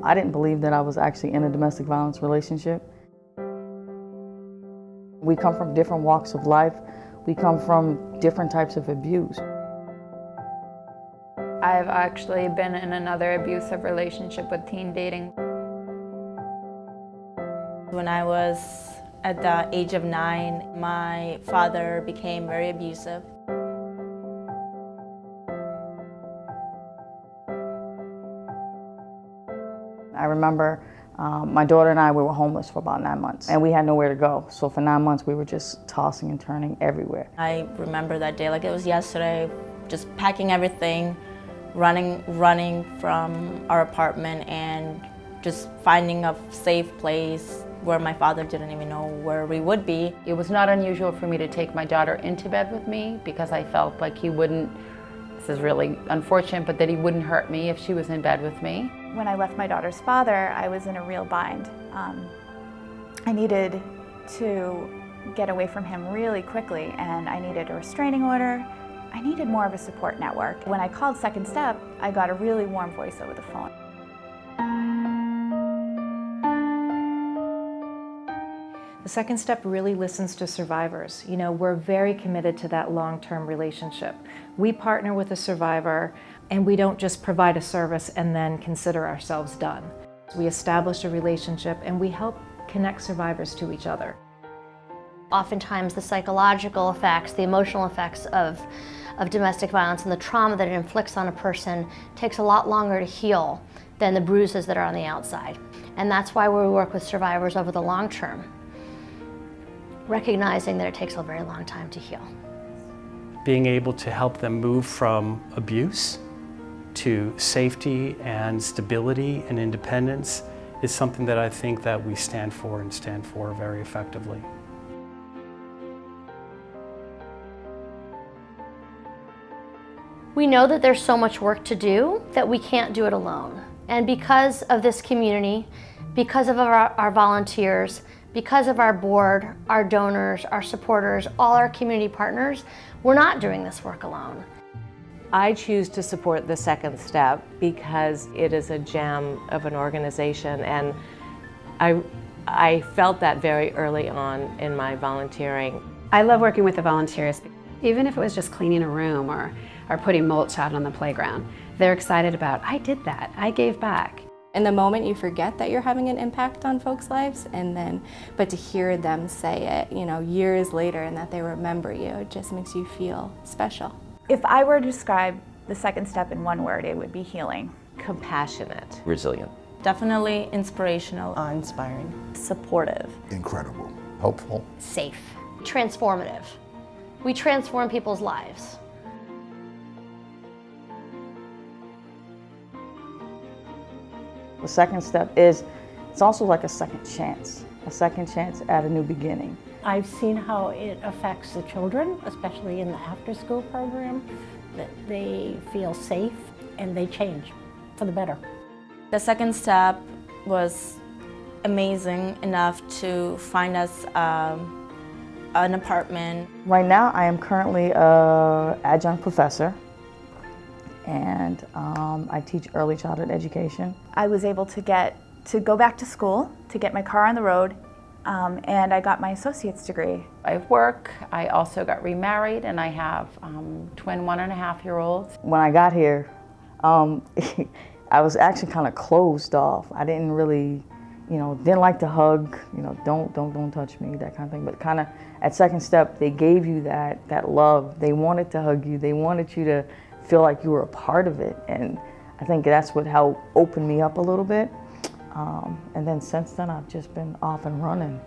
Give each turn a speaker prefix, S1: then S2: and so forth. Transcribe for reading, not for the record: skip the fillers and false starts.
S1: I didn't believe that I was actually in a domestic violence relationship. We come from different walks of life. We come from different types of abuse.
S2: I've actually been in another abusive relationship with teen dating.
S3: When I was at the age of 9, my father became very abusive.
S1: I remember my daughter and I, we were homeless for about 9 months, and we had nowhere to go. So for 9 months, we were just tossing and turning everywhere.
S3: I remember that day like it was yesterday, just packing everything, running from our apartment and just finding a safe place where my father didn't even know where we would be.
S4: It was not unusual for me to take my daughter into bed with me because I felt like he wouldn't, this is really unfortunate, but that he wouldn't hurt me if she was in bed with me.
S5: When I left my daughter's father, I was in a real bind. I needed to get away from him really quickly, and I needed a restraining order. I needed more of a support network. When I called Second Step, I got a really warm voice over the phone.
S6: The Second Step really listens to survivors. You know, we're very committed to that long-term relationship. We partner with a survivor, and we don't just provide a service and then consider ourselves done. We establish a relationship, and we help connect survivors to each other.
S7: Oftentimes the psychological effects, the emotional effects of domestic violence and the trauma that it inflicts on a person takes a lot longer to heal than the bruises that are on the outside. And that's why we work with survivors over the long term, recognizing that it takes a very long time to heal.
S8: Being able to help them move from abuse to safety and stability and independence is something that I think that we stand for and stand for very effectively.
S7: We know that there's so much work to do that we can't do it alone. And because of this community, because of our volunteers, because of our board, our donors, our supporters, all our community partners, we're not doing this work alone.
S9: I choose to support the Second Step because it is a gem of an organization, and I felt that very early on in my volunteering.
S10: I love working with the volunteers. Even if it was just cleaning a room or putting mulch out on the playground, they're excited about, I did that, I gave back.
S11: In the moment you forget that you're having an impact on folks' lives, but to hear them say it, you know, years later and that they remember you, it just makes you feel special.
S5: If I were to describe the Second Step in one word, it would be healing.
S9: Compassionate.
S12: Resilient.
S3: Definitely inspirational.
S13: Inspiring.
S3: Supportive.
S14: Incredible. Hopeful.
S7: Safe. Transformative. We transform people's lives.
S1: The Second Step it's also like a second chance at a new beginning.
S13: I've seen how it affects the children, especially in the after-school program, that they feel safe and they change for the better.
S3: The Second Step was amazing enough to find us an apartment.
S1: Right now I am currently an adjunct professor, and I teach early childhood education.
S5: I was able to go back to school, to get my car on the road, and I got my associate's degree.
S4: I work, I also got remarried, and I have twin 1.5-year-olds.
S1: When I got here, I was actually kind of closed off. I didn't really, didn't like to hug, don't touch me, that kind of thing. But kind of at Second Step, they gave you that love. They wanted to hug you. They wanted you to feel like you were a part of it. And I think that's what helped open me up a little bit. And then since then, I've just been off and running.